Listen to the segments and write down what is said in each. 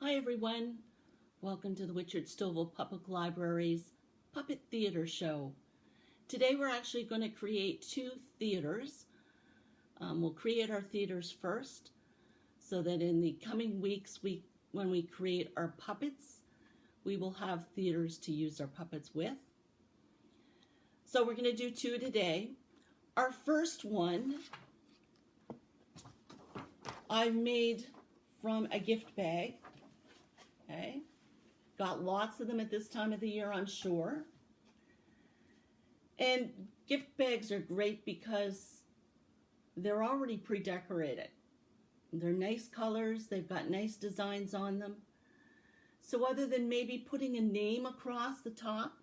Hi everyone, welcome to the Richard Stovall Public Library's Puppet Theater Show. Today we're actually going to create two theaters. We'll create our theaters first so that in the coming weeks when we create our puppets, we will have theaters to use our puppets with. So we're going to do two today. Our first one I've made from a gift bag. Okay, got lots of them at this time of the year, I'm sure. And gift bags are great because they're already pre-decorated. They're nice colors, they've got nice designs on them. So other than maybe putting a name across the top,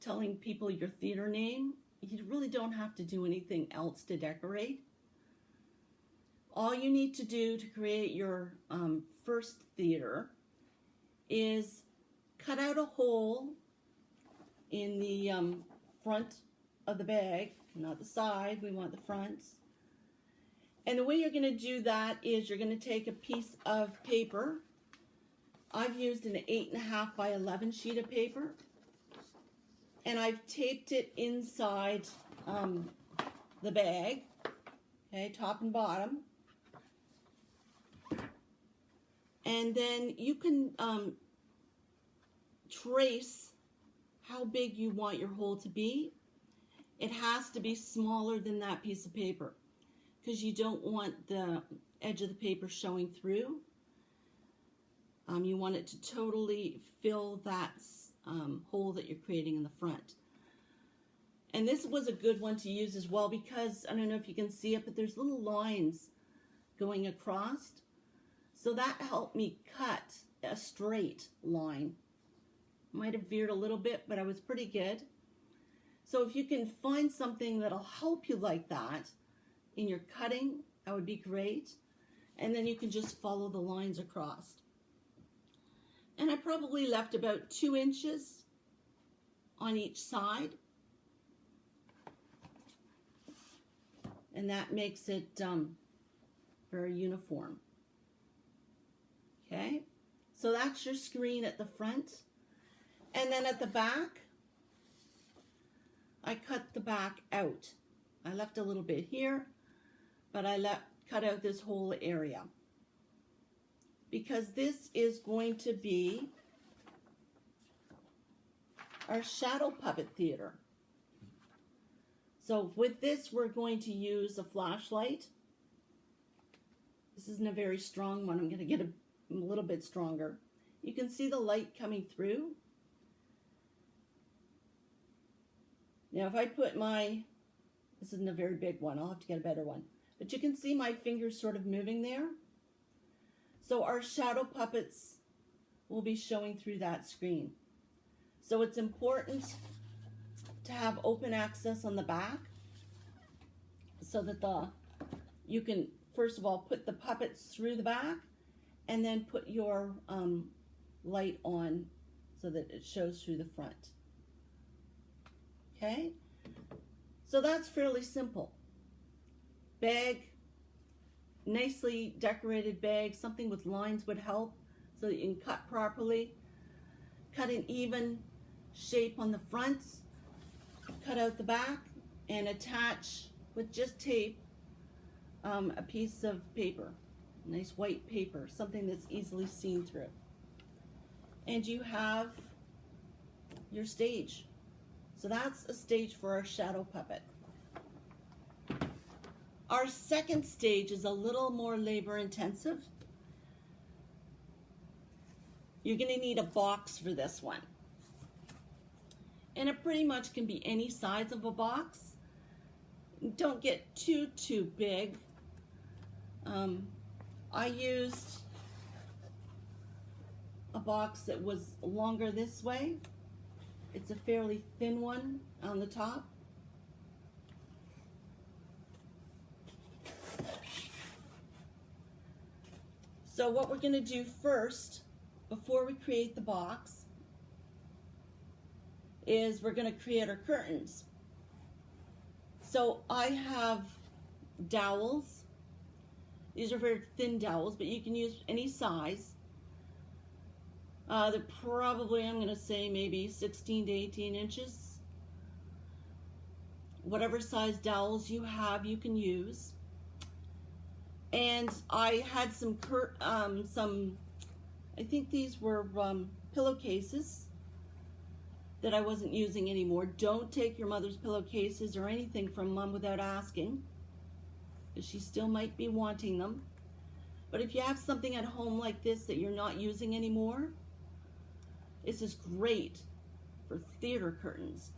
telling people your theater name, you really don't have to do anything else to decorate. All you need to do to create your first theater is cut out a hole in the front of the bag, not the side, we want the front. And the way you're going to do that is you're going to take a piece of paper. I've used an 8.5 by 11 sheet of paper, and I've taped it inside the bag, okay, top and bottom. And then you can trace how big you want your hole to be. It has to be smaller than that piece of paper because you don't want the edge of the paper showing through. You want it to totally fill that hole that you're creating in the front. And this was a good one to use as well because, I don't know if you can see it, but there's little lines going across. So that helped me cut a straight line. Might have veered a little bit, but I was pretty good. So if you can find something that'll help you like that in your cutting, that would be great. And then you can just follow the lines across. And I probably left about 2 inches on each side. And that makes it very uniform. Okay, so that's your screen at the front. And then at the back, I cut the back out. I left a little bit here, but I cut out this whole area because this is going to be our shadow puppet theater. So with this, we're going to use a flashlight. This isn't a very strong one. I'm going to get a little bit stronger. You can see the light coming through. Now if I put this isn't a very big one, I'll have to get a better one, but you can see my fingers sort of moving there. So our shadow puppets will be showing through that screen. So it's important to have open access on the back so that you can first of all put the puppets through the back and then put your light on so that it shows through the front. Okay, so that's fairly simple. Bag, nicely decorated bag, something with lines would help so that you can cut properly. Cut an even shape on the front, cut out the back, and attach with just tape a piece of paper. Nice white paper, something that's easily seen through. And you have your stage. So that's a stage for our shadow puppet. Our second stage is a little more labor intensive. You're going to need a box for this one. And it pretty much can be any size of a box. Don't get too big. I used a box that was longer this way. It's a fairly thin one on the top. So what we're going to do first, before we create the box, is we're going to create our curtains. So I have dowels. These are very thin dowels, but you can use any size. They're probably, I'm going to say maybe 16 to 18 inches. Whatever size dowels you have, you can use. And I had some, I think these were pillowcases that I wasn't using anymore. Don't take your mother's pillowcases or anything from mom without asking, because she still might be wanting them. But if you have something at home like this that you're not using anymore, this is great for theater curtains.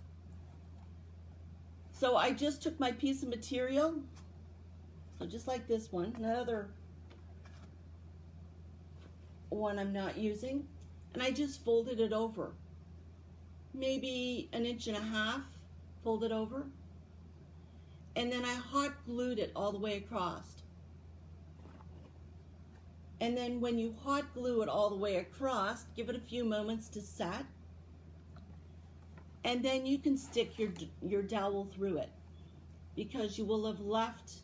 So I just took my piece of material, so just like this one, another one I'm not using, and I just folded it over. Maybe 1.5 inches folded over. And then I hot glued it all the way across. And then when you hot glue it all the way across, give it a few moments to set. And then you can stick your dowel through it, because you will have left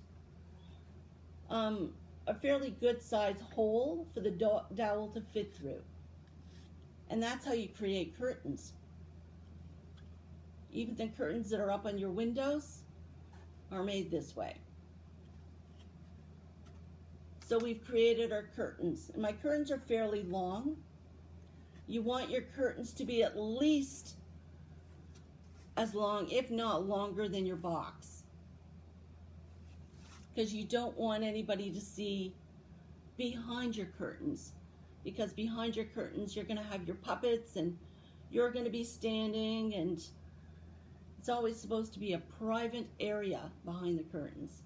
a fairly good sized hole for the dowel to fit through. And that's how you create curtains. Even the curtains that are up on your windows are made this way. So we've created our curtains. And my curtains are fairly long. You want your curtains to be at least as long, if not longer, than your box, because you don't want anybody to see behind your curtains, because behind your curtains you're going to have your puppets and you're going to be standing, and it's always supposed to be a private area behind the curtains.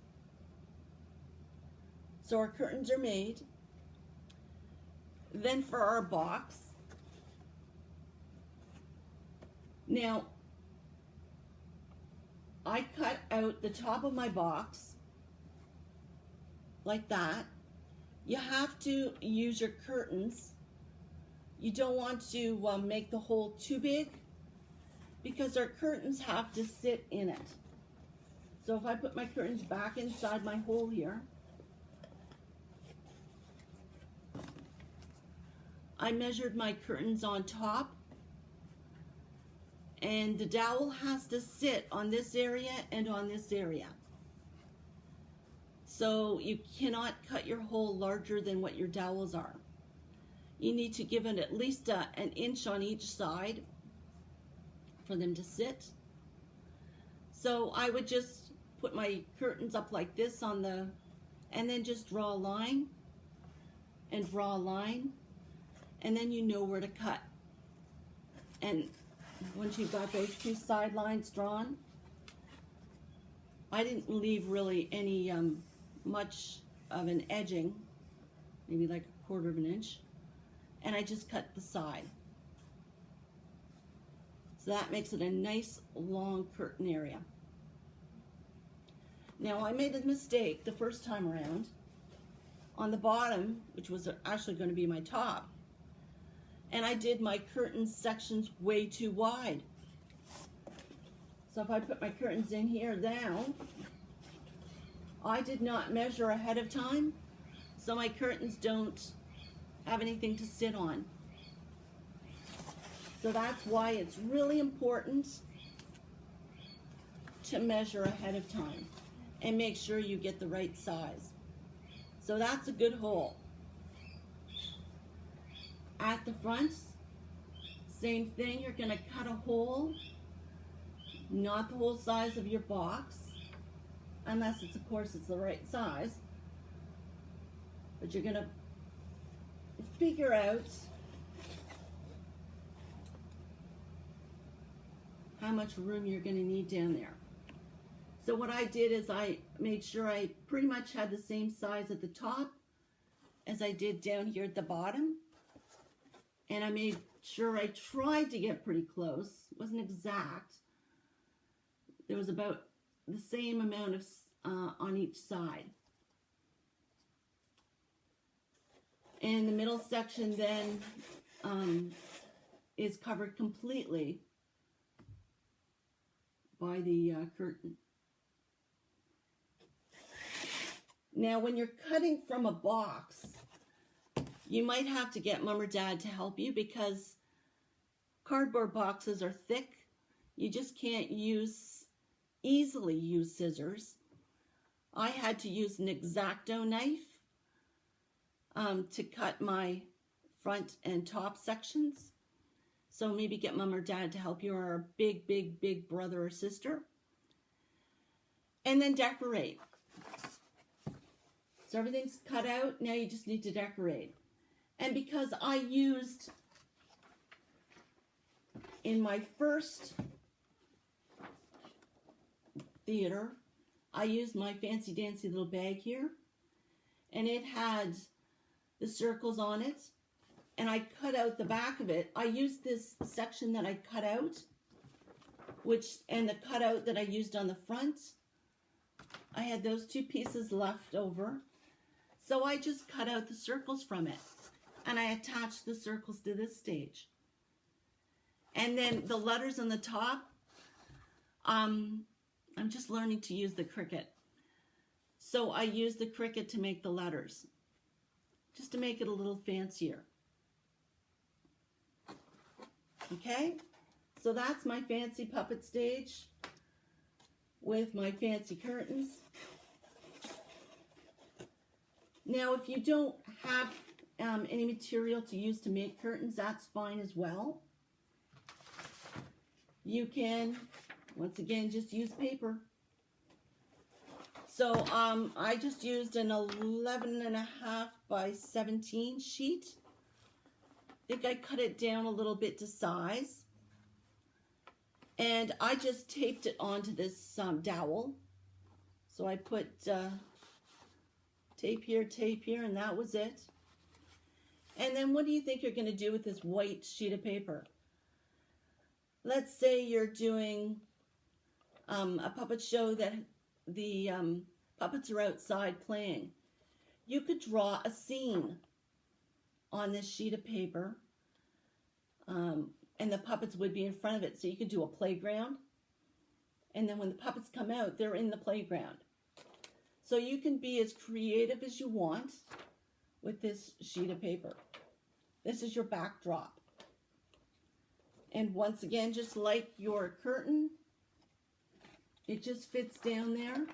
So our curtains are made. Then for our box, now I cut out the top of my box like that. You have to use your curtains. You don't want to make the hole too big, because our curtains have to sit in it. So if I put my curtains back inside my hole here, I measured my curtains on top, and the dowel has to sit on this area and on this area. So you cannot cut your hole larger than what your dowels are. You need to give it at least 1 inch on each side for them to sit. So I would just put my curtains up like this on the, and then just draw a line and draw a line, and then you know where to cut. And once you've got those 2 side lines drawn, I didn't leave really any much of an edging, maybe like 1/4 inch, and I just cut the side. So that makes it a nice long curtain area. Now I made a mistake the first time around on the bottom, which was actually going to be my top, and I did my curtain sections way too wide. So if I put my curtains in here down, I did not measure ahead of time, so my curtains don't have anything to sit on. So that's why it's really important to measure ahead of time and make sure you get the right size. So that's a good hole. At the front, same thing, you're going to cut a hole, not the whole size of your box, unless it's, of course, it's the right size. But you're going to figure out how much room you're going to need down there. So what I did is I made sure I pretty much had the same size at the top as I did down here at the bottom. And I made sure I tried to get pretty close. It wasn't exact. There was about the same amount of on each side. And the middle section then is covered completely by the curtain. Now when you're cutting from a box, You might have to get mom or dad to help you because cardboard boxes are thick. You just can't easily use scissors. I had to use an X-Acto knife to cut my front and top sections. So maybe get mom or dad to help you, or a big brother or sister. And then decorate. So everything's cut out. Now you just need to decorate. And because I used, in my first theater, I used my fancy dancy little bag here, and it had the circles on it, and I cut out the back of it. I used this section that I cut out, and the cutout that I used on the front, I had those two pieces left over, so I just cut out the circles from it, and I attached the circles to this stage. And then the letters on the top, I'm just learning to use the Cricut. So I use the Cricut to make the letters, just to make it a little fancier. Okay, so that's my fancy puppet stage with my fancy curtains. Now, if you don't have any material to use to make curtains, that's fine as well. You can, once again, just use paper. So I just used an 11.5 by 17 sheet. I think I cut it down a little bit to size. And I just taped it onto this dowel. So I put tape here, and that was it. And then what do you think you're going to do with this white sheet of paper? Let's say you're doing a puppet show that the puppets are outside playing. You could draw a scene on this sheet of paper, and the puppets would be in front of it. So you could do a playground, and then when the puppets come out, they're in the playground. So you can be as creative as you want with this sheet of paper. This is your backdrop. And once again, just like your curtain, it just fits down there,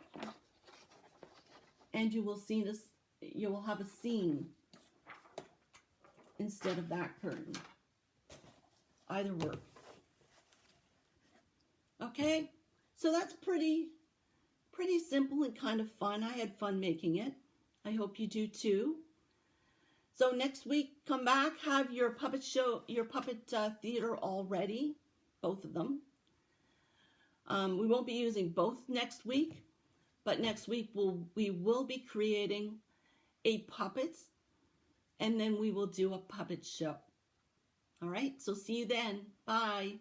and you will see this. You will have a scene instead of that curtain. Either work. Okay, so that's pretty simple and kind of fun. I had fun making it. I hope you do too. So next week, come back, have your puppet show, your puppet theater all ready, both of them. We won't be using both next week, but next week we will be creating a puppet, and then we will do a puppet show. All right, so see you then. Bye.